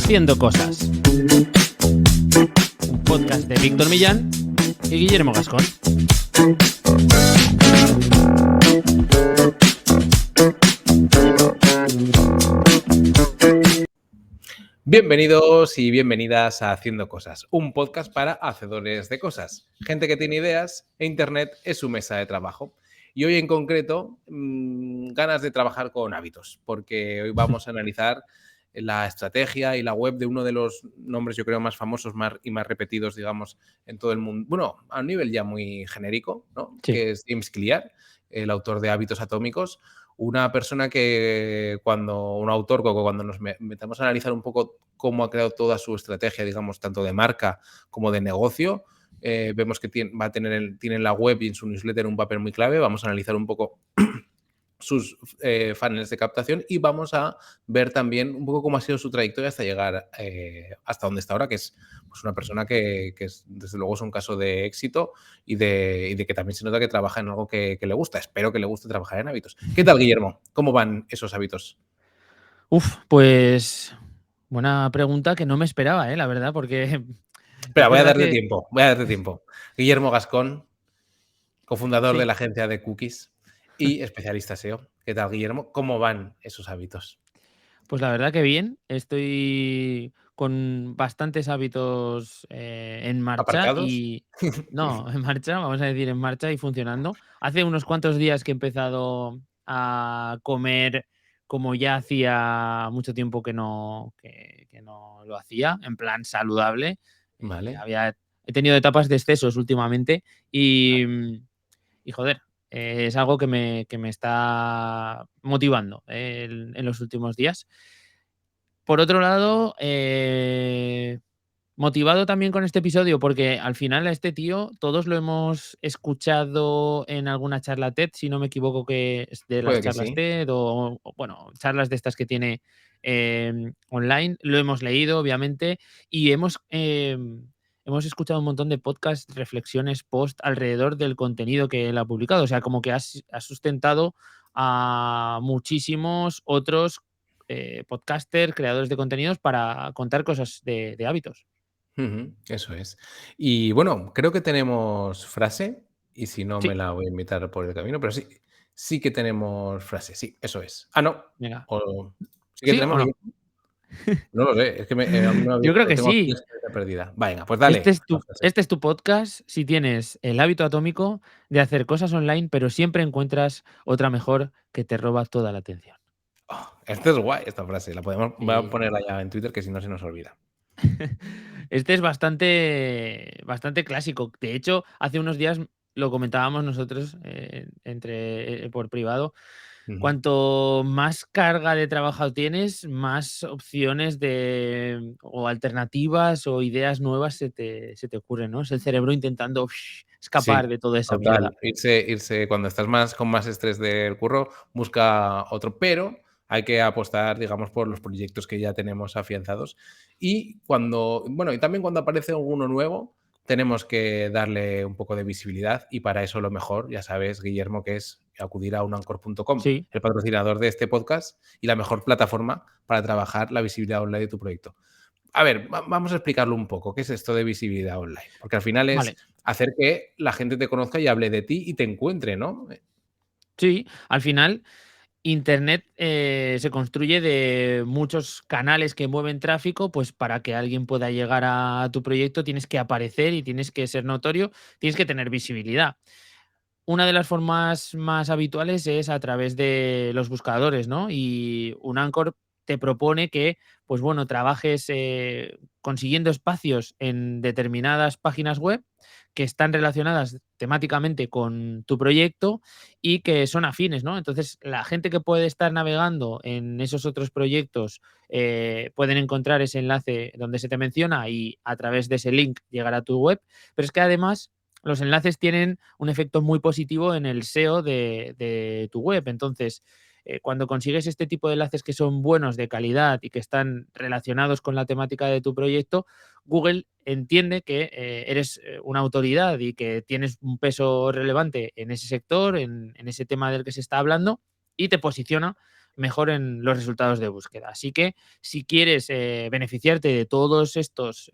Haciendo Cosas, un podcast de Víctor Millán y Guillermo Gascón. Bienvenidos y bienvenidas a Haciendo Cosas, un podcast para hacedores de cosas, gente que tiene ideas e Internet es su mesa de trabajo. Y hoy en concreto, ganas de trabajar con hábitos, porque hoy vamos a analizar la estrategia y la web de uno de los nombres, yo creo, más famosos y más repetidos, digamos, en todo el mundo. Bueno, a un nivel ya muy genérico, ¿no? Sí. Que es James Clear, el autor de Hábitos Atómicos. Una persona que cuando nos metamos a analizar un poco cómo ha creado toda su estrategia, digamos, tanto de marca como de negocio, vemos que tiene en la web y en su newsletter un papel muy clave. Vamos a analizar un poco sus funnels de captación y vamos a ver también un poco cómo ha sido su trayectoria hasta llegar hasta donde está ahora, que es pues, una persona que desde luego es un caso de éxito y de que también se nota que trabaja en algo que le gusta. Espero que le guste trabajar en hábitos. ¿Qué tal, Guillermo? ¿Cómo van esos hábitos? Pues buena pregunta que no me esperaba, la verdad, porque Espera, es voy a verdad darte que... tiempo. Guillermo Gascón, cofundador de Sí, la agencia de Cookies y especialista SEO. ¿Qué tal, Guillermo? ¿Cómo van esos hábitos? pues la verdad que bien. Estoy con bastantes hábitos en marcha ¿Aparcados? y... No, en marcha, vamos a decir en marcha y funcionando. Hace unos cuantos días que he empezado a comer como ya hacía mucho tiempo que no lo hacía, en plan saludable. Vale. He tenido etapas de excesos últimamente y joder, es algo que me está motivando en los últimos días. Por otro lado, motivado también con este episodio, porque al final a este tío todos lo hemos escuchado en alguna charla TED, si no me equivoco, que es de las Puede que charlas sí. TED bueno, charlas de estas que tiene online. Lo hemos leído, obviamente, y hemos escuchado un montón de podcasts, reflexiones, post alrededor del contenido que él ha publicado. O sea, como que ha sustentado a muchísimos otros podcaster, creadores de contenidos para contar cosas de hábitos. Eso es. Y bueno, creo que tenemos frase, y si no me Sí, la voy a invitar por el camino, pero sí que tenemos frase, sí, eso es. Ah, no, venga. o sí que ¿Sí tenemos, o no? no lo sé, es que aún no Yo creo lo que tengo aquí la sí. escaleta perdida. Venga, pues dale a la frase. Este es tu podcast si tienes el hábito atómico de hacer cosas online, pero siempre encuentras otra mejor que te roba toda la atención. Esta es guay, esta frase, voy a Sí. ponerla ya en Twitter que si no se nos olvida. Este es bastante clásico. De hecho, hace unos días lo comentábamos nosotros por privado. Ujú. Cuanto más carga de trabajo tienes, más opciones o alternativas o ideas nuevas se te ocurren, ¿no? Es el cerebro intentando escapar Sí, de toda esa mierda. total. Irse cuando estás con más estrés del curro, busca otro, pero hay que apostar, digamos, por los proyectos que ya tenemos afianzados. Y y también cuando aparece alguno nuevo, tenemos que darle un poco de visibilidad y para eso lo mejor, ya sabes, Guillermo, que es acudir a unancor.com, Sí, el patrocinador de este podcast y la mejor plataforma para trabajar la visibilidad online de tu proyecto. A ver, vamos a explicarlo un poco. ¿Qué es esto de visibilidad online? Porque al final es vale. hacer que la gente te conozca y hable de ti y te encuentre, ¿no? Sí, al final Internet se construye de muchos canales que mueven tráfico, pues para que alguien pueda llegar a tu proyecto tienes que aparecer y tienes que ser notorio, tienes que tener visibilidad. Una de las formas más habituales es a través de los buscadores, ¿no? Y un Anchor te propone que, pues bueno, trabajes consiguiendo espacios en determinadas páginas web que están relacionadas temáticamente con tu proyecto y que son afines, ¿no? Entonces, la gente que puede estar navegando en esos otros proyectos pueden encontrar ese enlace donde se te menciona y a través de ese link llegar a tu web. Pero es que además los enlaces tienen un efecto muy positivo en el SEO de tu web. Entonces, cuando consigues este tipo de enlaces que son buenos, de calidad y que están relacionados con la temática de tu proyecto, Google entiende que eres una autoridad y que tienes un peso relevante en ese sector, en ese tema del que se está hablando, y te posiciona mejoren los resultados de búsqueda. Así que si quieres beneficiarte de todos estos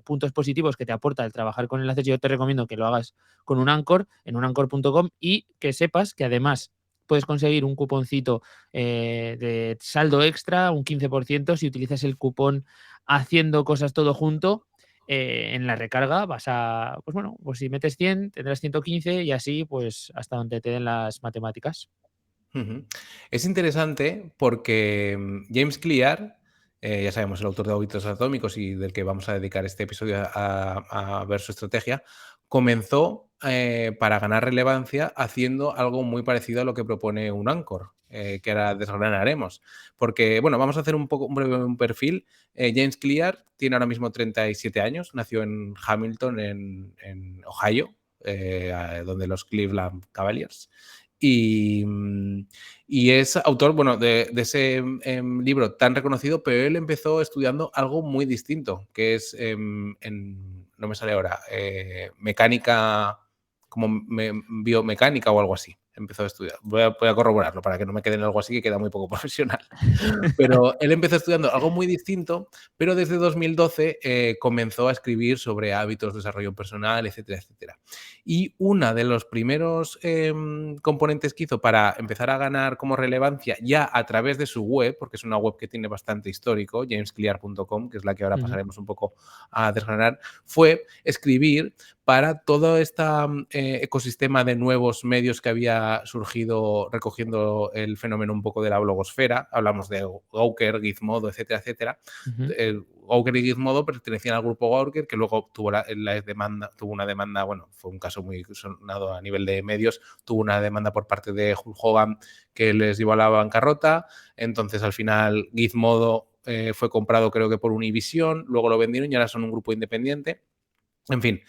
puntos positivos que te aporta el trabajar con enlaces, yo te recomiendo que lo hagas con un Anchor, en unanchor.com, y que sepas que además puedes conseguir un cuponcito de saldo extra, un 15%, si utilizas el cupón haciendo cosas todo junto. En la recarga vas a, pues bueno, pues si metes 100 tendrás 115 y así pues hasta donde te den las matemáticas. Ujú. Es interesante porque James Clear, ya sabemos, el autor de Hábitos Atómicos y del que vamos a dedicar este episodio a ver su estrategia, comenzó para ganar relevancia haciendo algo muy parecido a lo que propone un Anchor, que ahora desgranaremos. Porque, bueno, vamos a hacer un poco un breve un perfil. James Clear tiene ahora mismo 37 años, nació en Hamilton, en Ohio, donde los Cleveland Cavaliers. Y, y es autor, bueno, de ese libro tan reconocido, pero él empezó estudiando algo muy distinto, que es, no me sale ahora, mecánica, como biomecánica o algo así. Empezó a estudiar. Voy a corroborarlo para que no me quede en algo así que queda muy poco profesional. Pero él empezó estudiando algo muy distinto, pero desde 2012 comenzó a escribir sobre hábitos, desarrollo personal, etcétera, etcétera. Y uno de los primeros componentes que hizo para empezar a ganar como relevancia ya a través de su web, porque es una web que tiene bastante histórico, jamesclear.com, que es la que ahora Ujú, pasaremos un poco a desgranar, fue escribir para todo este ecosistema de nuevos medios que había surgido recogiendo el fenómeno un poco de la blogosfera. Hablamos de Gawker, Gizmodo, etcétera, etcétera. ujú, Gawker y Gizmodo pertenecían al grupo Gawker, que luego tuvo una demanda, bueno, fue un caso muy sonado a nivel de medios, tuvo una demanda por parte de Hulk Hogan que les llevó a la bancarrota. Entonces, al final, Gizmodo fue comprado, creo que por Univision, luego lo vendieron y ahora son un grupo independiente. En fin,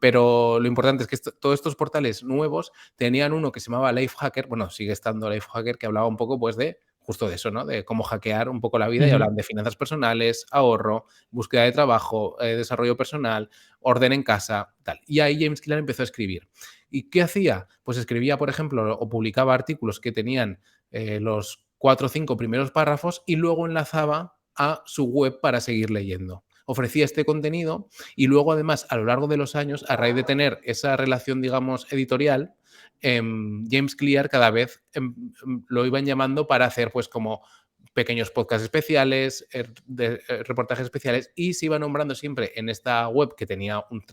pero lo importante es que todos estos portales nuevos tenían uno que se llamaba Lifehacker, bueno, sigue estando Lifehacker, que hablaba un poco pues de justo de eso, ¿no? De cómo hackear un poco la vida y ujú. hablaban de finanzas personales, ahorro, búsqueda de trabajo, desarrollo personal, orden en casa, tal. Y ahí James Clear empezó a escribir. ¿Y qué hacía? Pues escribía, por ejemplo, o publicaba artículos que tenían los 4 o 5 primeros párrafos y luego enlazaba a su web para seguir leyendo. Ofrecía este contenido y luego, además, a lo largo de los años, a raíz de tener esa relación, digamos, editorial, James Clear cada vez lo iban llamando para hacer, pues, como pequeños podcasts especiales, reportajes especiales, y se iba nombrando siempre en esta web que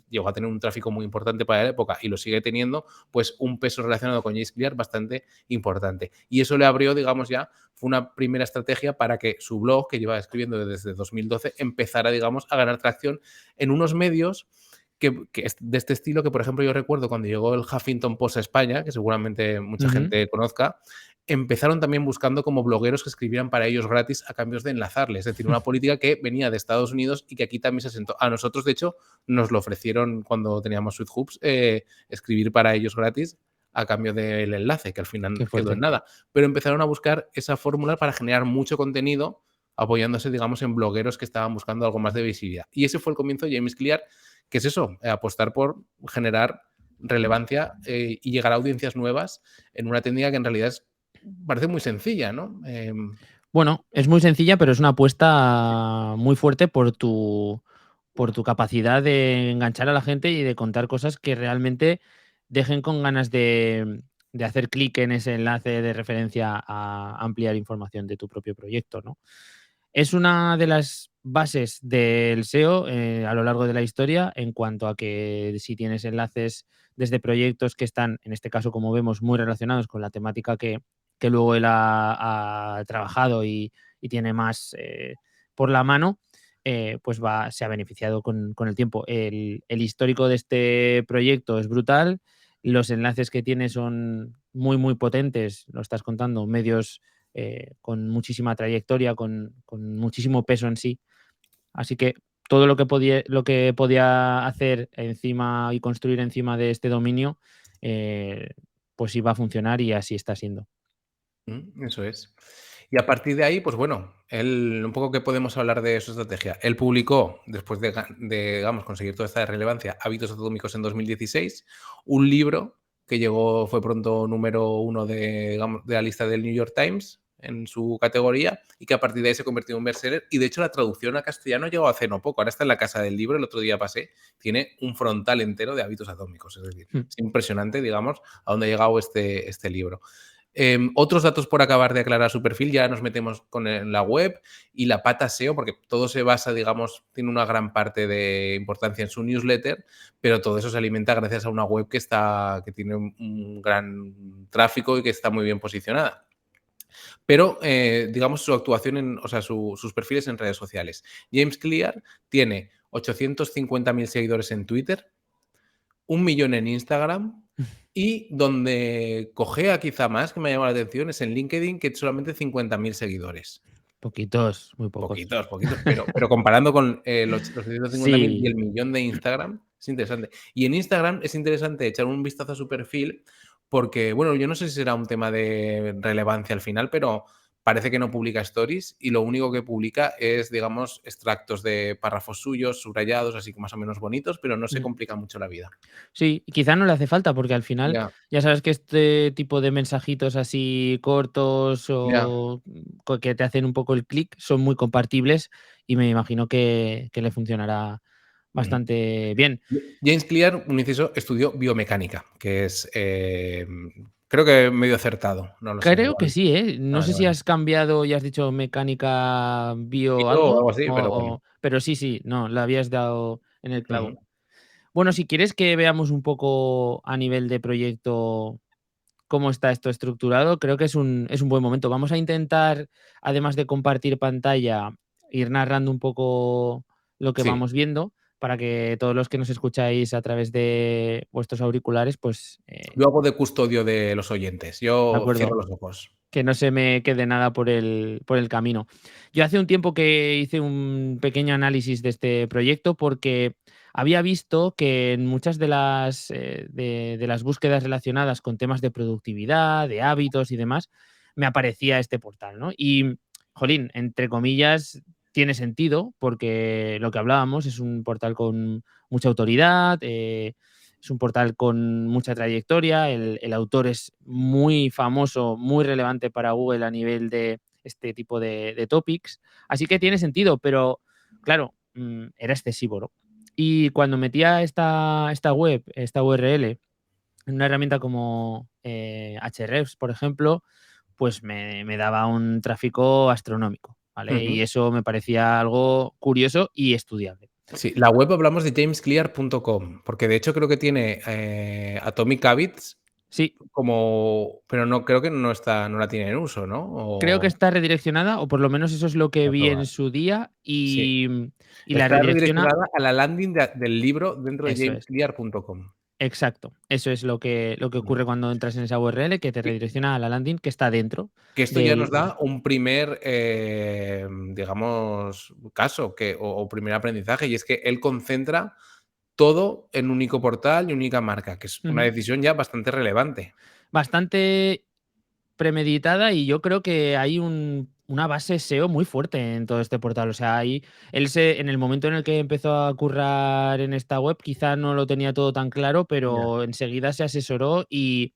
llegó a tener un tráfico muy importante para la época y lo sigue teniendo, pues un peso relacionado con James Clear bastante importante. Y eso le abrió, digamos, ya fue una primera estrategia para que su blog, que lleva escribiendo desde 2012, empezara, digamos, a ganar tracción en unos medios que es de este estilo que, por ejemplo, yo recuerdo cuando llegó el Huffington Post a España, que seguramente mucha Ujú. gente conozca, empezaron también buscando como blogueros que escribieran para ellos gratis a cambios de enlazarles. Es decir, una política que venía de Estados Unidos y que aquí también se asentó. A nosotros, de hecho, nos lo ofrecieron cuando teníamos Sweet Hoops, escribir para ellos gratis a cambio del enlace, que al final Qué quedó en fuerte. nada. Pero empezaron a buscar esa fórmula para generar mucho contenido apoyándose, digamos, en blogueros que estaban buscando algo más de visibilidad. Y ese fue el comienzo de James Clear, que es eso, apostar por generar relevancia y llegar a audiencias nuevas en una técnica que en realidad parece muy sencilla, ¿no? Bueno, es muy sencilla, pero es una apuesta muy fuerte por tu capacidad de enganchar a la gente y de contar cosas que realmente dejen con ganas de hacer clic en ese enlace de referencia a ampliar información de tu propio proyecto, ¿no? Es una de las bases del SEO a lo largo de la historia en cuanto a que si tienes enlaces desde proyectos que están, en este caso, como vemos, muy relacionados con la temática que luego él ha trabajado y tiene más por la mano, pues se ha beneficiado con el tiempo. El histórico de este proyecto es brutal, los enlaces que tiene son muy, muy potentes, lo estás contando, medios con muchísima trayectoria, con muchísimo peso en sí. Así que todo lo que podía hacer encima y construir encima de este dominio, eh, pues iba a funcionar y así está siendo. Eso es. Y a partir de ahí, pues bueno, él, un poco que podemos hablar de su estrategia. Él publicó, después de, digamos, conseguir toda esta relevancia, Hábitos Atómicos en 2016, un libro que llegó, fue pronto número 1 de, digamos, de la lista del New York Times, en su categoría y que a partir de ahí se convirtió en un bestseller. Y de hecho la traducción a castellano llegó hace no poco. Ahora está en la Casa del Libro, el otro día pasé, tiene un frontal entero de hábitos atómicos. Es decir, Mm. es impresionante, digamos, a dónde ha llegado este libro. Otros datos por acabar de aclarar su perfil, ya nos metemos con la web y la pata SEO, porque todo se basa, digamos, tiene una gran parte de importancia en su newsletter, pero todo eso se alimenta gracias a una web que tiene un gran tráfico y que está muy bien posicionada. Pero, digamos, su actuación, o sea, sus perfiles en redes sociales. James Clear tiene 850.000 seguidores en Twitter, 1 millón en Instagram y donde cojea quizá más, que me ha llamado la atención, es en LinkedIn, que solamente 50.000 seguidores. Poquitos, muy pocos. Poquitos, pero comparando con los 850.000 y Sí. el millón de Instagram, es interesante. Y en Instagram es interesante echar un vistazo a su perfil porque, bueno, yo no sé si será un tema de relevancia al final, pero parece que no publica stories y lo único que publica es, digamos, extractos de párrafos suyos, subrayados, así que más o menos bonitos, pero no se Mm. complica mucho la vida. Sí, quizá no le hace falta, porque al final Ya, ya sabes que este tipo de mensajitos así cortos ya. o que te hacen un poco el clic son muy compartibles y me imagino que le funcionará Ujú. bastante bien. James Clear, un inciso, estudió biomecánica, que es, creo que medio acertado, no lo sé, Creo que igual. sí, ¿eh? No Vale, sé si vale. has cambiado y has dicho mecánica bio Bio o algo, algo así, pero bueno. pero sí, sí, no, le habías dado en el clavo. Ujú. Bueno, si quieres que veamos un poco a nivel de proyecto cómo está esto estructurado, creo que es un buen momento. Vamos a intentar, además de compartir pantalla, ir narrando un poco lo que Sí, vamos viendo para que todos los que nos escucháis a través de vuestros auriculares, pues, yo hago de custodio de los oyentes, de yo cierro acuerdo, los ojos. que no se me quede nada por el camino. Yo hace un tiempo que hice un pequeño análisis de este proyecto porque había visto que en muchas de las búsquedas relacionadas con temas de productividad, de hábitos y demás, me aparecía este portal, ¿no? Y, jolín, entre comillas, tiene sentido porque lo que hablábamos es un portal con mucha autoridad, es un portal con mucha trayectoria, el autor es muy famoso, muy relevante para Google a nivel de este tipo de topics, así que tiene sentido, pero claro, era excesivo, ¿no? Y cuando metía esta web, esta URL, en una herramienta como Ahrefs, por ejemplo, pues me daba un tráfico astronómico, ¿vale? Ujú. Y eso me parecía algo curioso y estudiable. Sí, la web hablamos de jamesclear.com, porque de hecho creo que tiene, Atomic Habits Sí, como pero no creo que no la tiene en uso, ¿no? creo que O está redireccionada, o por lo menos eso es lo que voy a vi en probar. su día, Sí, y la está redirecciona. redireccionada a la landing del libro dentro de Eso es, jamesclear.com. exacto. Eso es lo que Mm. ocurre cuando entras en esa URL, que te redirecciona a la landing que está dentro Que esto ya del nos libro. da un primer, digamos, caso o primer aprendizaje, y es que él concentra todo en un único portal y única marca, que es una Ujú. decisión ya bastante relevante. Bastante premeditada y yo creo que hay una base SEO muy fuerte en todo este portal. O sea, en el momento en el que empezó a currar en esta web, quizá no lo tenía todo tan claro, Ya, pero enseguida se asesoró y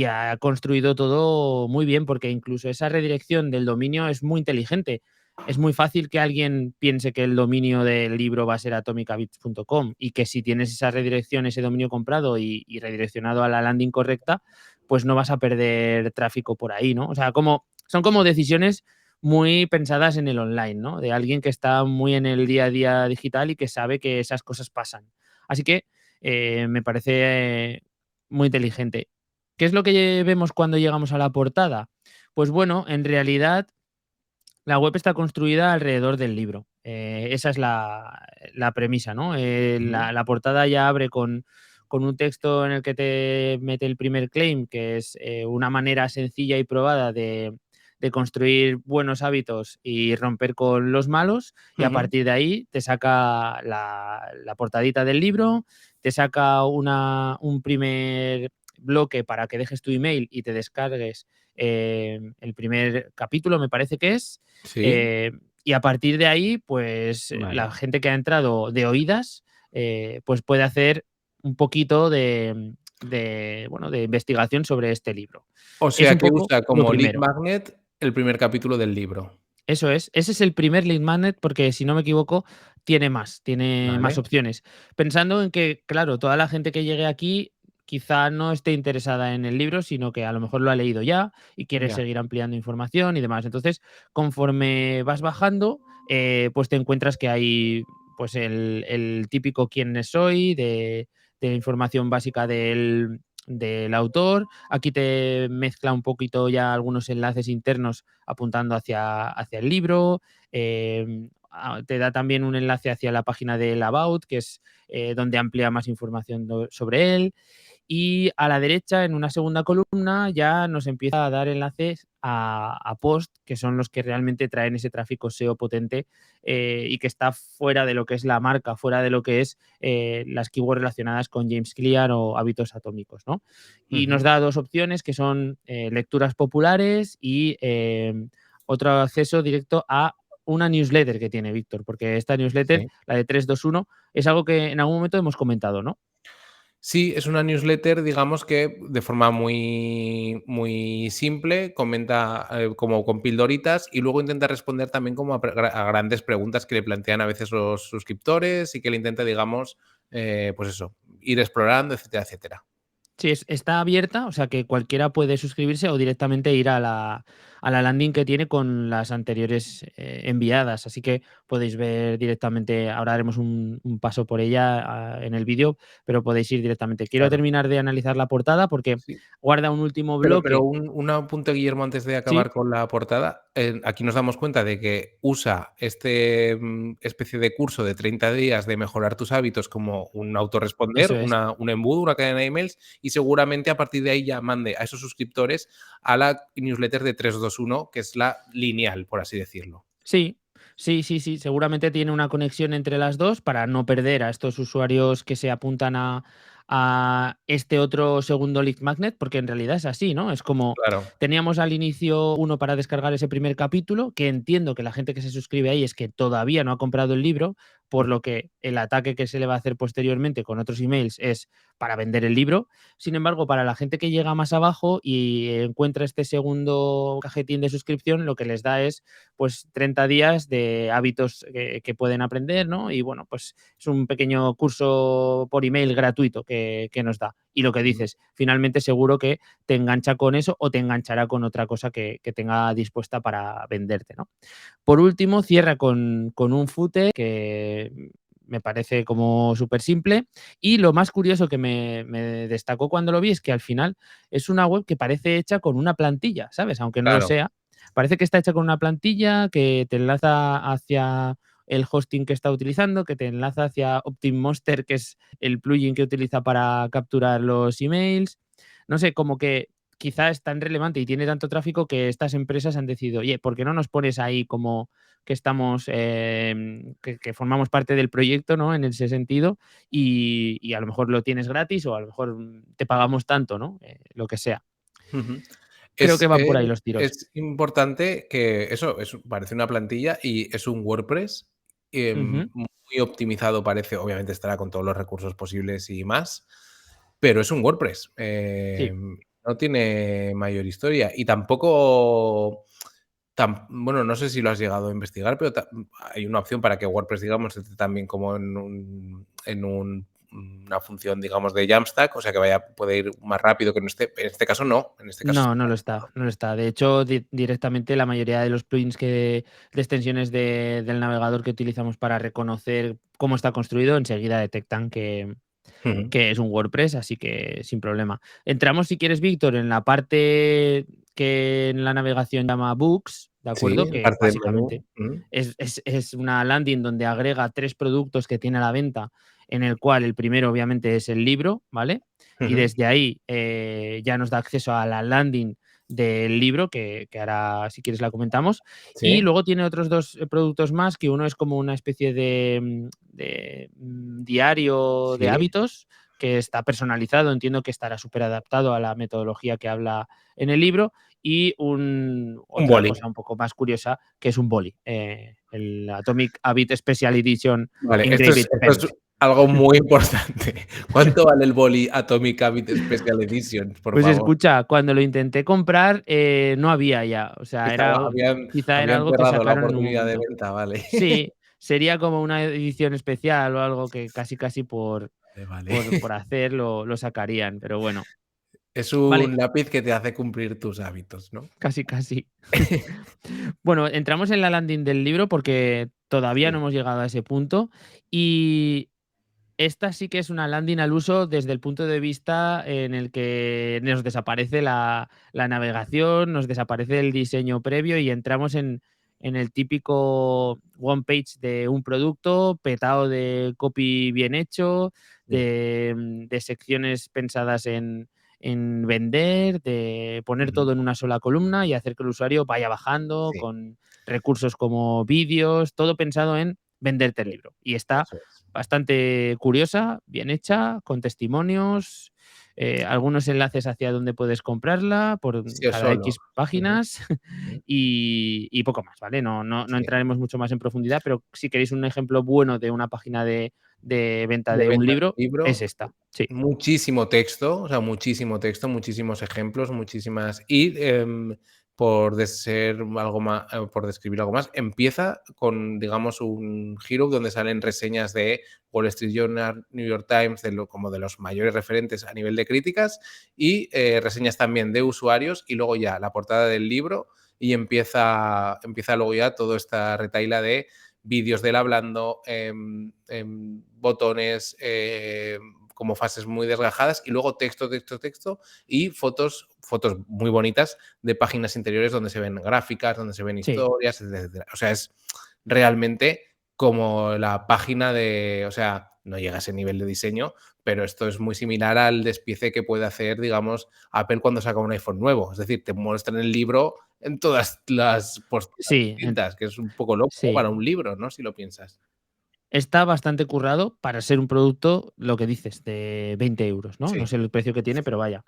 ha construido todo muy bien, porque incluso esa redirección del dominio es muy inteligente. Es muy fácil que alguien piense que el dominio del libro va a ser atomichabits.com y que si tienes esa redirección, ese dominio comprado y redireccionado a la landing correcta, pues no vas a perder tráfico por ahí, ¿no? O sea, son como decisiones muy pensadas en el online, ¿no? De alguien que está muy en el día a día digital y que sabe que esas cosas pasan. Así que me parece muy inteligente. ¿Qué es lo que vemos cuando llegamos a la portada? Pues bueno, en realidad la web está construida alrededor del libro. Esa es la premisa, ¿no? ujú, La portada ya abre con un texto en el que te mete el primer claim, que es una manera sencilla y probada de construir buenos hábitos y romper con los malos, y a ujú, partir de ahí te saca la portadita del libro, te saca un primer bloque para que dejes tu email y te descargues el primer capítulo, me parece que es, sí, eh, y a partir de ahí, pues la vale. gente que ha entrado de oídas, pues puede hacer un poquito bueno, de investigación sobre este libro. O Es sea un que poco usa lo como lead primero. magnet el primer capítulo del libro. Eso es. Ese es el primer lead magnet porque, si no me equivoco, tiene más Vale, opciones. Pensando en que, claro, toda la gente que llegue aquí quizá no esté interesada en el libro, sino que a lo mejor lo ha leído ya y quiere ya. seguir ampliando información y demás. Entonces, conforme vas bajando, pues te encuentras que hay pues el típico quién soy, de información básica del autor. Aquí te mezcla un poquito ya algunos enlaces internos apuntando hacia el libro. Te da también un enlace hacia la página del About, que es donde amplía más información sobre él. Y a la derecha, en una segunda columna, ya nos empieza a dar enlaces a post, que son los que realmente traen ese tráfico SEO potente y que está fuera de lo que es la marca, fuera de lo que es las keywords relacionadas con James Clear o hábitos atómicos, ¿no? Y nos Ujú. da dos opciones que son lecturas populares y otro acceso directo a una newsletter que tiene Víctor, porque esta newsletter, Sí. la de 321, es algo que en algún momento hemos comentado, ¿no? Sí, es una newsletter, digamos que de forma muy, muy simple, comenta como con pildoritas y luego intenta responder también como a grandes preguntas que le plantean a veces los suscriptores y que le intenta, digamos, pues eso, ir explorando, etcétera, etcétera. Sí, está abierta, o sea que cualquiera puede suscribirse o directamente ir a la landing que tiene con las anteriores enviadas. Así que podéis ver directamente, ahora haremos un paso por ella en el vídeo, pero podéis ir directamente. Quiero Claro. terminar de analizar la portada porque Sí. guarda un último Pero bloque. un apunte, Guillermo, antes de Sí, acabar con la portada. Aquí nos damos cuenta de que usa especie de curso de 30 días de mejorar tus hábitos como un autorresponder, eso es. un embudo, una cadena de emails, y seguramente a partir de ahí ya mande a esos suscriptores a la newsletter de 321, que es la lineal, por así decirlo. Sí, sí, sí, sí, seguramente tiene una conexión entre las 2 para no perder a estos usuarios que se apuntan a este otro segundo lead magnet, porque en realidad es así, ¿no? Es como Claro. teníamos al inicio uno para descargar ese primer capítulo, que entiendo que la gente que se suscribe ahí es que todavía no ha comprado el libro, por lo que el ataque que se le va a hacer posteriormente con otros emails es para vender el libro. Sin embargo, para la gente que llega más abajo y encuentra este segundo cajetín de suscripción, lo que les da es pues 30 días de hábitos que pueden aprender, ¿no? Y bueno, pues es un pequeño curso por email gratuito que nos da. Y lo que Ujú. dices, finalmente seguro que te engancha con eso o te enganchará con otra cosa que tenga dispuesta para venderte, ¿no? Por último, cierra con un footer que me parece como súper simple. Y lo más curioso que me destacó cuando lo vi es que al final es una web que parece hecha con una plantilla, ¿sabes? Aunque no lo Claro. sea. Parece que está hecha con una plantilla que te enlaza hacia el hosting que está utilizando, que te enlaza hacia OptimMonster, que es el plugin que utiliza para capturar los emails. No sé, como que quizá es tan relevante y tiene tanto tráfico que estas empresas han decidido, oye, ¿por qué no nos pones ahí como que estamos, que formamos parte del proyecto, ¿no? En ese sentido, y a lo mejor lo tienes gratis o a lo mejor te pagamos tanto, ¿no? Lo que sea. Ujú. Creo Es, que van por ahí los tiros. es importante que eso parece una plantilla y es un WordPress Ujú. muy optimizado, parece. Obviamente estará con todos los recursos posibles y más, pero es un WordPress. Sí. No tiene mayor historia y tampoco. Bueno, no sé si lo has llegado a investigar, pero hay una opción para que WordPress, digamos, esté también como una función, digamos, de Jamstack, o sea que puede ir más rápido que en este caso no, en este caso No, está no lo está, no lo está. De hecho, directamente la mayoría de los plugins de extensiones del navegador que utilizamos para reconocer cómo está construido, enseguida detectan Ujú. que es un WordPress, así que sin problema. Entramos, si quieres, Víctor, en la parte que en la navegación llama Books, ¿de Sí, acuerdo? en Que parte del menú. básicamente es una landing donde agrega 3 productos que tiene a la venta, en el cual el primero, obviamente, es el libro, ¿vale? Y Ujú. desde ahí ya nos da acceso a la landing del libro, que ahora, si quieres, la comentamos. Y Sí, luego tiene otros 2 productos más, que uno es como una especie de diario de sí, hábitos que está personalizado, entiendo que estará súper adaptado a la metodología que habla en el libro, y un otra boli. cosa un poco más curiosa, que es un boli, el Atomic Habit Special Edition Vale, Engraved esto es Pens. algo muy importante. ¿Cuánto vale el boli Atomic Habit Special Edition? Por Pues favor. escucha, cuando lo intenté comprar, no había ya. O sea, Estaba quizá era habían algo que cerrado la sacaron en un oportunidad de momento. venta, vale. Sí, sería como una edición especial o algo que casi Vale, vale. por hacer lo sacarían, pero bueno. Es Vale, un lápiz que te hace cumplir tus hábitos, ¿no? casi. Bueno, entramos en la landing del libro porque todavía no Sí, hemos llegado a ese punto y esta sí que es una landing al uso desde el punto de vista en el que nos desaparece la navegación, nos desaparece el diseño previo y entramos en el típico one page de un producto petado de copy bien hecho, sí. de secciones pensadas en vender, de poner Ujú. todo en una sola columna y hacer que el usuario vaya bajando Sí, con recursos como vídeos, todo pensado en venderte el sí, libro. Y está eso es. bastante curiosa, bien hecha, con testimonios, algunos enlaces hacia donde puedes comprarla por Sí o cada solo. X Ujú, páginas ujú. y poco más, ¿vale? No Sí. entraremos mucho más en profundidad, pero si queréis un ejemplo bueno de una página de venta De de un venta libro, de es libro, esta. Sí, muchísimo texto, o sea, muchísimo texto, muchísimos ejemplos, muchísimas y, por de ser algo más, por describir algo más, empieza con, digamos, un giro donde salen reseñas de Wall Street Journal, New York Times, como de los mayores referentes a nivel de críticas y, reseñas también de usuarios y luego ya la portada del libro y empieza luego ya toda esta retahíla de vídeos de él hablando, botones, como fases muy desgajadas y luego texto, texto, texto y fotos muy bonitas de páginas interiores donde se ven gráficas, donde se ven sí. historias, etcétera, etcétera. O sea, es realmente como la página de, o sea, no llega a ese nivel de diseño, pero esto es muy similar al despiece que puede hacer, digamos, Apple cuando saca un iPhone nuevo. Es decir, te muestran el libro en todas las posturas Sí, distintas, que es un poco loco, ¿no? sí. Para un libro, ¿no? Si lo piensas. Está bastante currado para ser un producto, lo que dices, de 20 €, ¿no? No Sí. sé el precio que tiene, pero vaya.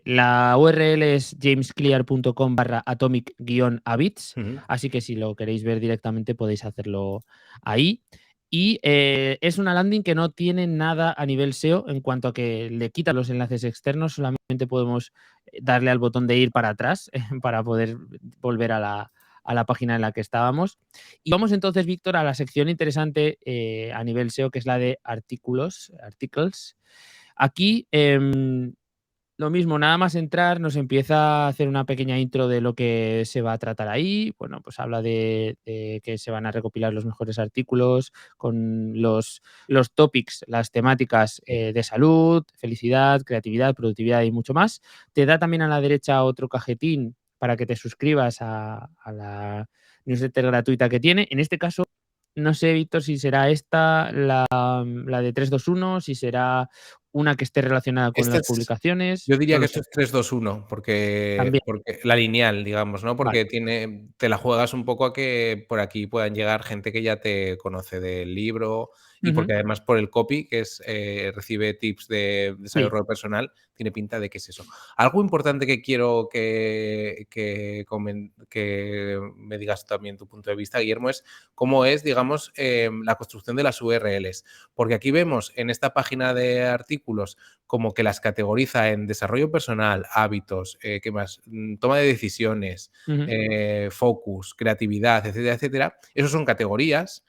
La URL es jamesclear.com/atomic-habits, Ujú. así que si lo queréis ver directamente podéis hacerlo ahí. Y es una landing que no tiene nada a nivel SEO en cuanto a que le quita los enlaces externos, solamente podemos darle al botón de ir para atrás para poder volver a la página en la que estábamos. Y vamos entonces, Víctor, a la sección interesante a nivel SEO, que es la de artículos, articles. Aquí, lo mismo, nada más entrar, nos empieza a hacer una pequeña intro de lo que se va a tratar ahí. Bueno, pues habla de que se van a recopilar los mejores artículos con los topics, las temáticas Sí. de salud, felicidad, creatividad, productividad y mucho más. Te da también a la derecha otro cajetín para que te suscribas a la newsletter gratuita que tiene. En este caso, no sé, Víctor, si será esta la de 321, si será una que esté relacionada con Esta las es publicaciones, Yo diría no que lo esto sé. es 3-2-1 porque También, la lineal, digamos, ¿no? vale. Porque te la juegas un poco a que por aquí puedan llegar gente que ya te conoce del libro y Ujú. porque además por el copy, que es, recibe tips de Sí, desarrollo personal, tiene pinta de que es eso. Algo importante que quiero que me digas también tu punto de vista, Guillermo, es cómo es, digamos, la construcción de las URLs. Porque aquí vemos en esta página de artículos como que las categoriza en desarrollo personal, hábitos, ¿qué más? Toma de decisiones, ujú. focus, creatividad, etcétera, etcétera. Esos son categorías,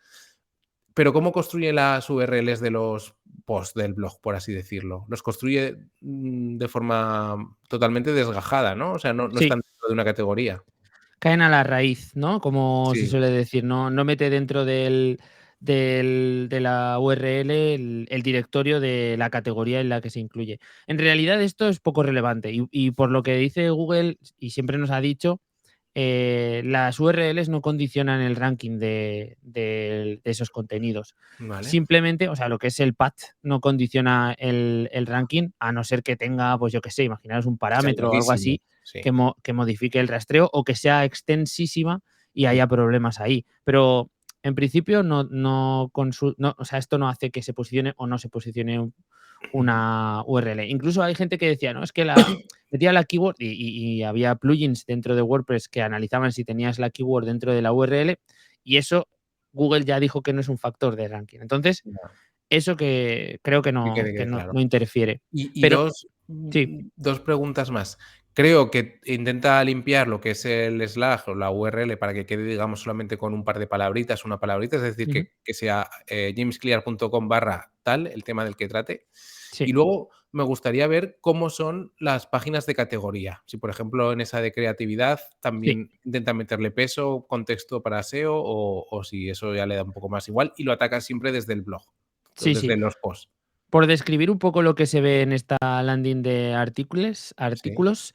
pero ¿cómo construye las URLs de los posts del blog, por así decirlo? Los construye, de forma totalmente desgajada, ¿no? O sea, no Sí, están dentro de una categoría. caen a la raíz, ¿no? Como se Sí, suele decir, no mete dentro de la URL el directorio de la categoría en la que se incluye. En realidad esto es poco relevante y por lo que dice Google, y siempre nos ha dicho, las URLs no condicionan el ranking de esos contenidos. vale. Simplemente, o sea, lo que es el path no condiciona el ranking, a no ser que tenga, pues yo qué sé, imaginaros un Que sea parámetro o algo larguísimo. así Sí. que modifique el rastreo o que sea extensísima y Mm, haya problemas ahí. Pero en principio no, o sea, esto no hace que se posicione o no se posicione ujú. una URL. Incluso hay gente que decía, no, es que la metía la keyword y había plugins dentro de WordPress que analizaban si tenías la keyword dentro de la URL y eso Google ya dijo que no es un factor de ranking. Entonces, Ya. eso que creo que Que no, quede que quede no, claro. no interfiere. Y Pero dos, sí. 2 preguntas más. Creo que intenta limpiar lo que es el slash o la URL para que quede, digamos, solamente con un par de palabritas, una palabrita, es decir, Ujú. que sea, jamesclear.com/tal, el tema del que trate. Y Sí, luego me gustaría ver cómo son las páginas de categoría. Si, por ejemplo, en esa de creatividad sí, también intenta meterle peso, contexto para SEO o si eso ya le da un poco más igual y lo ataca siempre desde el blog, sí, sí. desde los posts. Por describir un poco lo que se ve en esta landing de Sí, artículos,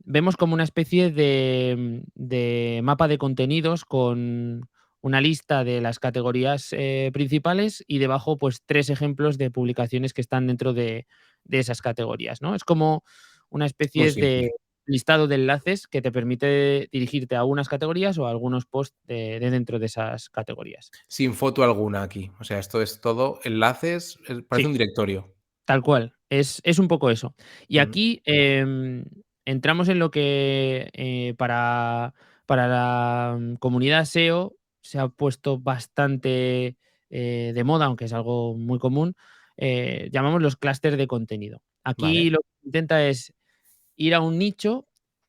vemos como una especie de mapa de contenidos con una lista de las categorías principales y debajo pues 3 ejemplos de publicaciones que están dentro de esas categorías, ¿no? Es como una muy especie de simple. listado de enlaces que te permite dirigirte a unas categorías o a algunos posts de dentro de esas categorías. Sin foto alguna aquí. O sea, esto es todo enlaces, parece Sí. un directorio. Tal cual, es un poco eso. Y Mm, aquí, entramos en lo que, para la comunidad SEO se ha puesto bastante, de moda, aunque es algo muy común, llamamos los clústeres de contenido. vale, Aquí lo que intenta es ir a un nicho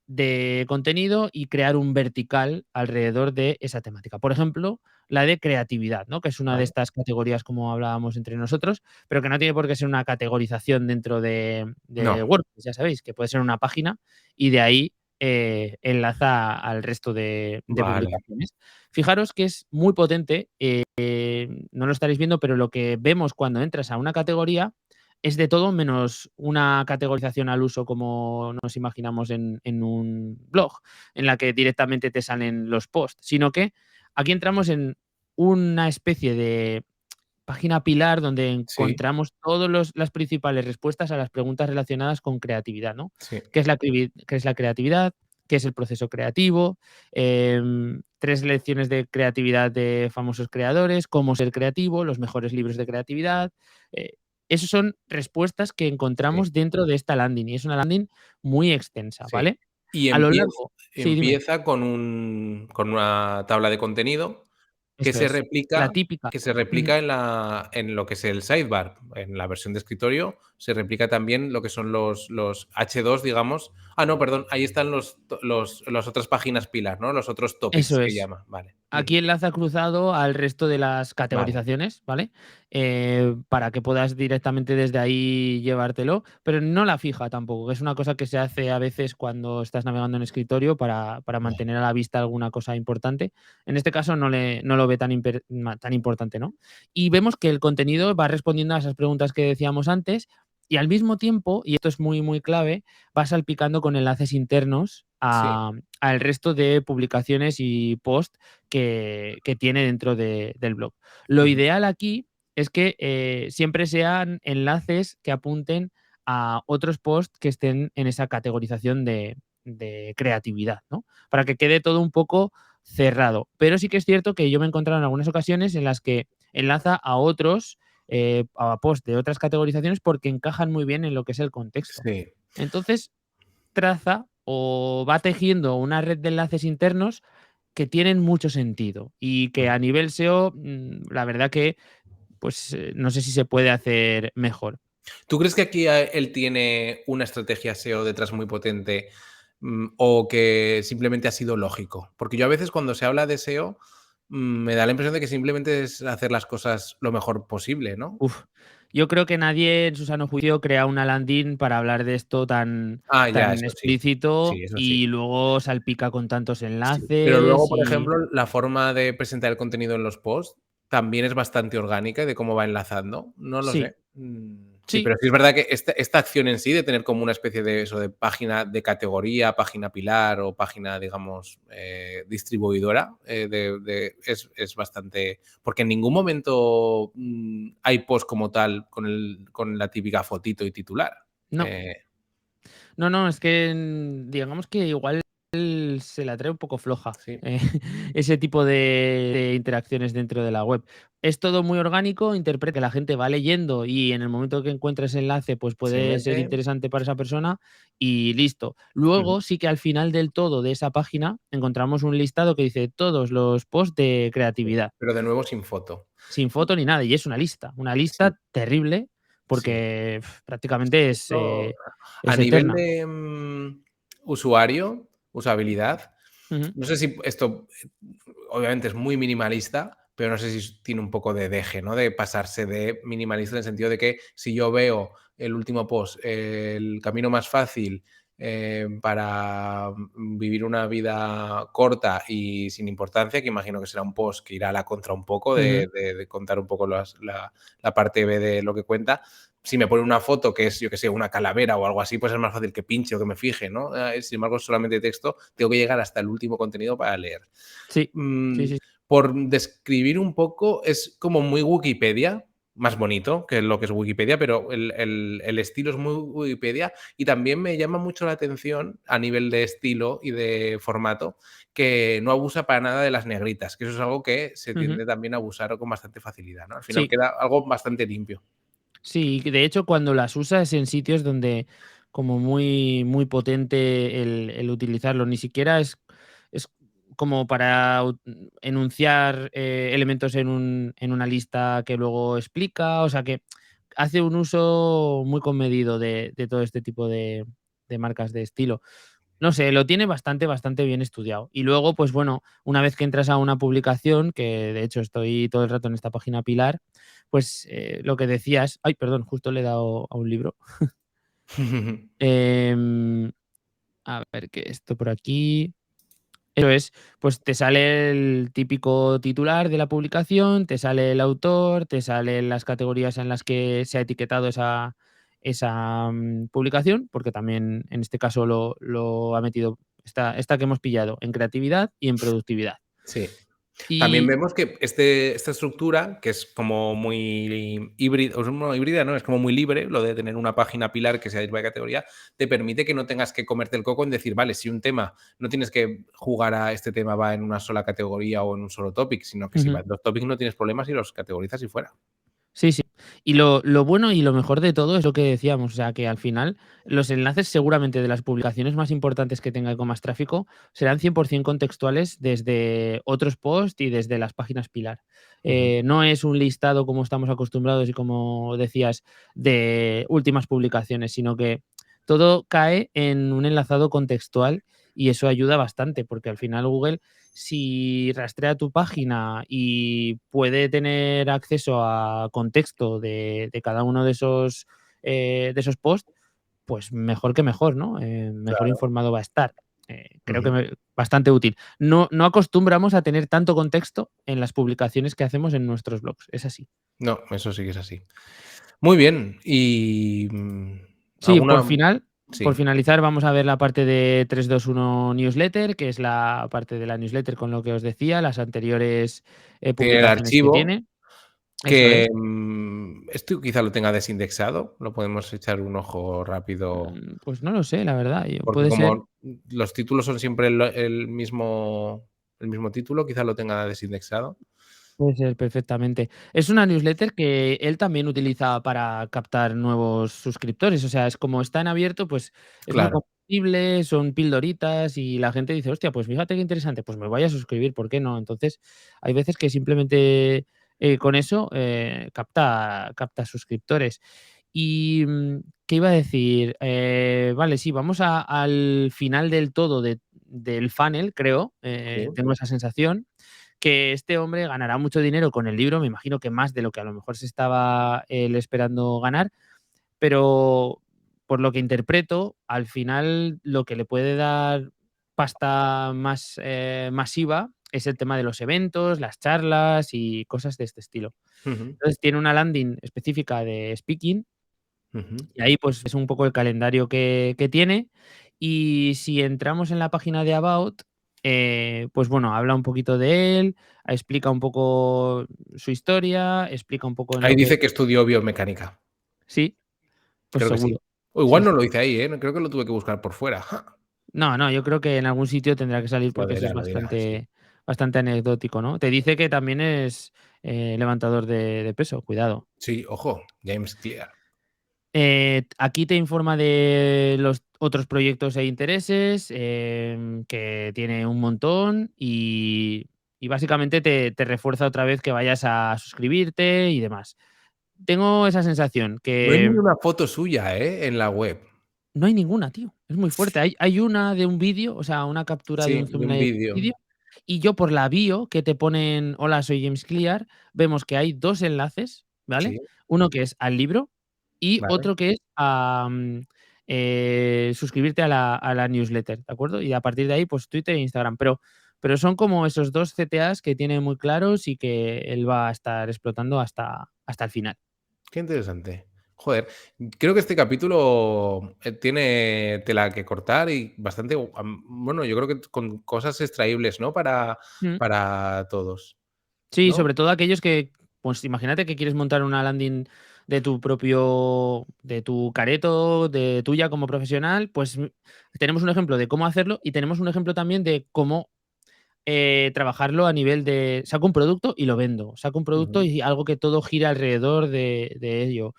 de contenido y crear un vertical alrededor de esa temática. Por ejemplo, la de creatividad, ¿no? Que es una de vale. estas categorías, como hablábamos entre nosotros, pero que no tiene por qué ser una categorización dentro de No, WordPress, ya sabéis, que puede ser una página y de ahí enlaza al resto de vale. publicaciones. Fijaros que es muy potente, no lo estaréis viendo, pero lo que vemos cuando entras a una categoría es de todo menos una categorización al uso como nos imaginamos en un blog, en la que directamente te salen los posts, sino que aquí entramos en una especie de página pilar donde Sí, encontramos todas las principales respuestas a las preguntas relacionadas con creatividad, ¿no? sí, ¿Qué es la creatividad? ¿Qué es el proceso creativo? 3 lecciones de creatividad de famosos creadores, cómo ser creativo, los mejores libros de creatividad. Eh, Esas son respuestas que sí, encontramos dentro de esta landing y es una landing muy extensa, sí. ¿vale? Y A lo largo sí, dime. empieza con una tabla de contenido que Esto es, la típica. se Ujú. replica en lo que es el sidebar. En la versión de escritorio se replica también lo que son los H2, digamos. Ah, no, perdón, ahí están las otras páginas pilar, ¿no? Los otros topics Eso que es. llama. Vale. Ujú. Aquí enlaza cruzado al resto de las Vale, categorizaciones, ¿vale? Para que puedas directamente desde ahí llevártelo, pero no la fija tampoco, que es una cosa que se hace a veces cuando estás navegando en escritorio para vale. mantener a la vista alguna cosa importante. En este caso no lo ve tan importante, ¿no? Y vemos que el contenido va respondiendo a esas preguntas que decíamos antes y al mismo tiempo, y esto es muy, muy clave, va salpicando con enlaces internos Sí. al resto de publicaciones y posts que tiene dentro del blog. Lo Ujú. ideal aquí es que siempre sean enlaces que apunten a otros posts que estén en esa categorización de creatividad, ¿no? Para que quede todo un poco cerrado. Pero sí que es cierto que yo me he encontrado en algunas ocasiones en las que enlaza a otros, a posts de otras categorizaciones porque encajan muy bien en lo que es el contexto. Sí. Entonces, traza o va tejiendo una red de enlaces internos que tienen mucho sentido y que Mm. a nivel SEO, la verdad que, pues, no sé si se puede hacer mejor. ¿Tú crees que aquí él tiene una estrategia SEO detrás muy potente, o que simplemente ha sido lógico? Porque yo a veces cuando se habla de SEO, me da la impresión de que simplemente es hacer las cosas lo mejor posible, ¿no? Uf, yo creo que nadie en su sano juicio crea una landing para hablar de esto Ah, ya, tan eso sí. explícito Sí, eso sí. y luego salpica con tantos Sí. Pero luego, enlaces por y ejemplo, la forma de presentar el contenido en los posts también es bastante orgánica y de cómo va enlazando. No lo sí, sé. Sí, sí. pero sí es verdad que esta acción en sí de tener como una especie de eso, de página de categoría, página pilar o página, digamos, distribuidora, es bastante. Porque en ningún momento hay post como tal con la típica fotito y titular. No. Eh, No, no, es que, digamos que igual se la trae un poco floja, sí, ese tipo de interacciones dentro de la web. Es todo muy orgánico, interpreta que la gente va leyendo y en el momento que encuentra ese enlace, pues se puede ser mete. interesante para esa persona y listo. Ujú. Luego sí que al final del todo de esa página encontramos un listado que dice todos los posts de Sí, creatividad. pero de nuevo sin foto. sin foto ni nada, y es una Sí, lista terrible sí. porque prácticamente No, a es nivel eterna. de, usuario, usabilidad, Ujú, no sé si esto, obviamente es muy minimalista, pero no sé si tiene un poco de deje, ¿no? De pasarse de minimalista en el sentido de que si yo veo el último post, el camino más fácil, para, vivir una vida corta y sin importancia, que imagino que será un post que irá a la contra un poco ujú. de contar un poco la parte B de lo que cuenta. Si me pone una foto que es, yo que sé, una calavera o algo así, pues es más fácil que pinche o que me fije, ¿no? Sin embargo, solamente texto, tengo que llegar hasta el último contenido para leer. Sí, sí, Mm, sí. por describir un poco, es como muy Wikipedia, más bonito que lo que es Wikipedia, pero el estilo es muy Wikipedia y también me llama mucho la atención a nivel de estilo y de formato que no abusa para nada de las negritas, que eso es algo que se Ujú. tiende también a abusar con bastante facilidad, ¿no? Al final Sí, queda algo bastante limpio. sí, que de hecho, cuando las usas en sitios donde como muy, muy potente el utilizarlo, ni siquiera es como para enunciar elementos en una lista que luego explica, o sea que hace un uso muy comedido de todo este tipo de marcas de estilo. No sé, lo tiene bastante, bastante bien estudiado. Y luego, pues bueno, una vez que entras a una publicación, que de hecho estoy todo el rato en esta página Pilar, pues lo que decías, ay, perdón, justo le he dado a un libro. Em, a ver, ¿qué esto por aquí? Eso es, pues te sale el típico titular de la publicación, te sale el autor, te salen las categorías en las que se ha etiquetado esa publicación, porque también en este caso lo ha metido esta que hemos pillado en creatividad y en productividad. Sí. También Y vemos que esta estructura, que es como muy híbrida, o sea, no híbrida, ¿no? Es como muy libre, lo de tener una página pilar que sea de categoría, te permite que no tengas que comerte el coco en decir, vale, si un tema, no tienes que jugar a este tema va en una sola categoría o en un solo topic, sino que si va ujú. en dos topics no tienes problemas y los categorizas y fuera. Sí, sí. Y lo bueno y lo mejor de todo es lo que decíamos, o sea, que al final los enlaces seguramente de las publicaciones más importantes que tenga con más tráfico serán 100% contextuales desde otros posts y desde las páginas pilar. Ujú, No es un listado como estamos acostumbrados y como decías de últimas publicaciones, sino que todo cae en un enlazado contextual y eso ayuda bastante porque al final Google si rastrea tu página y puede tener acceso a contexto de cada uno de esos posts, pues mejor que mejor, ¿no? Mejor claro. informado va a estar. Creo que Ujú. bastante útil. No acostumbramos a tener tanto contexto en las publicaciones que hacemos en nuestros blogs, es así. No, eso sí que es así. Muy bien. Y, Sí, alguna por sí, finalizar, vamos a ver la parte de 321 Newsletter, que es la parte de la newsletter con lo que os decía, las anteriores, tiene el publicaciones que archivo tiene. Eso que, es. esto quizá lo tenga desindexado, lo podemos echar un ojo rápido, Pues no lo sé, la verdad, porque puede ser. como los títulos son siempre el mismo título, quizá lo tenga desindexado. Puede ser perfectamente. Es una newsletter que él también utiliza para captar nuevos suscriptores, o sea, es como está en abierto, pues es muy Claro. compatible, son pildoritas y la gente dice: "Hostia, pues fíjate qué interesante, pues me voy a suscribir, ¿por qué no?". Entonces, hay veces que simplemente, con eso, capta suscriptores. Y, ¿qué iba a decir? Vale, sí, vamos al final del todo del funnel, creo, Sí. tengo esa sensación que este hombre ganará mucho dinero con el libro, me imagino que más de lo que a lo mejor se estaba él esperando ganar, pero por lo que interpreto, al final lo que le puede dar pasta más masiva es el tema de los eventos, las charlas y cosas de este estilo. Ujú, Entonces tiene una landing específica de speaking ujú. y ahí pues es un poco el calendario que tiene. Y si entramos en la página de About, pues bueno, habla un poquito de él, explica un poco su historia, explica un poco en Ahí lo que dice que estudió biomecánica. sí, pues Creo que sí. seguro. O Sí, igual no sí. lo dice ahí, ¿eh? Creo que lo tuve que buscar por fuera. No, no, yo creo que en algún sitio tendrá que salir porque eso es Lo dirá, sí. bastante anecdótico, ¿no? Te dice que también es, levantador de peso, cuidado. Sí, ojo, James Clear. Aquí te informa de los otros proyectos e intereses, que tiene un montón y básicamente te refuerza otra vez que vayas a suscribirte y demás. Tengo esa sensación No hay ni que una foto suya, en la web. no hay ninguna, tío. Es muy fuerte. Hay una de un vídeo, o sea, una captura de Sí, un de un thumbnail de vídeo. vídeo, y yo por la bio que te ponen: "Hola, soy James Clear", vemos que hay 2 enlaces, ¿vale? Sí, Uno que es al libro y vale. otro que es a, suscribirte a la newsletter, ¿de acuerdo? Y a partir de ahí, pues Twitter e Instagram. Pero son como esos 2 CTAs que tiene muy claros y que él va a estar explotando hasta el final. Qué interesante. Joder, creo que este capítulo, tiene tela que cortar y bastante, bueno, yo creo que con cosas extraíbles, ¿no? Mm. Para todos, Sí, ¿no? sobre todo aquellos que, pues imagínate que quieres montar una landing de tu careto, de tuya como profesional, pues tenemos un ejemplo de cómo hacerlo y tenemos un ejemplo también de cómo trabajarlo a nivel de saco un producto y lo vendo, saco un producto Ujú, y algo que todo gira alrededor de ello.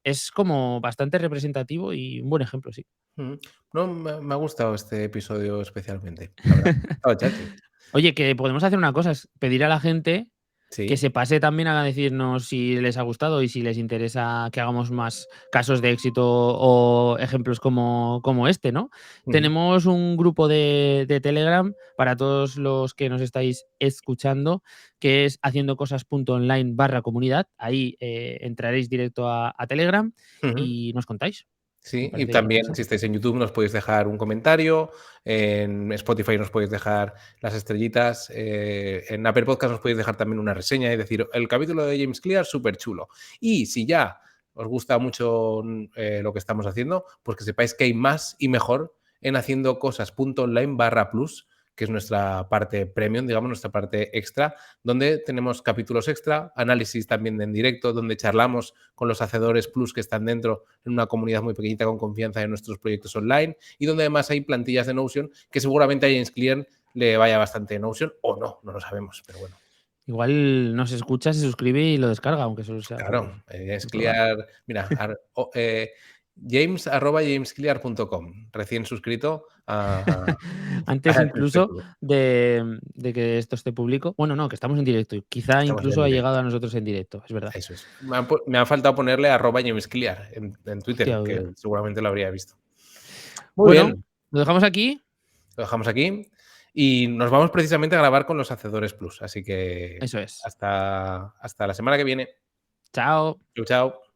Es como bastante representativo y un buen ejemplo, sí. ujú. No, me ha gustado este episodio especialmente, la verdad. Estaba chachi. Oye, que podemos hacer una cosa, es pedir a la gente que Sí. se pase también a decirnos si les ha gustado y si les interesa que hagamos más casos de éxito o ejemplos como este, ¿no? Ujú, Tenemos un grupo de Telegram para todos los que nos estáis escuchando, que es haciendocosas.online/comunidad. Ahí entraréis directo a Telegram ujú. y nos contáis. Me Sí, y parece también si interesante. estáis en YouTube nos podéis dejar un comentario, en Spotify nos podéis dejar las estrellitas, en Apple Podcast nos podéis dejar también una reseña y decir, el capítulo de James Clear, súper chulo. Y si ya os gusta mucho lo que estamos haciendo, pues que sepáis que hay más y mejor en haciendocosas.online/plus, que es nuestra parte premium, digamos, nuestra parte extra, donde tenemos capítulos extra, análisis también en directo, donde charlamos con los hacedores plus que están dentro en una comunidad muy pequeñita con confianza en nuestros proyectos online y donde además hay plantillas de Notion que seguramente a James Clear le vaya bastante en Notion o no, no lo sabemos, pero bueno. Igual nos escucha, se suscribe y lo descarga, aunque solo sea Claro, James por probar. Clear, mira, james@jamesclear.com, recién suscrito Antes a este incluso club. de que esto esté público. Bueno, no, que estamos en directo y quizá Estamos en incluso ha directo. llegado a nosotros en directo, es verdad. Eso es. Me ha faltado ponerle @JamesClear en Twitter, Hostia, que seguramente lo habría visto. Muy bueno, bien, lo dejamos aquí. lo dejamos aquí y nos vamos precisamente a grabar con los Hacedores Plus. Así que Eso es. hasta la semana que viene. Chao. Chao, chao.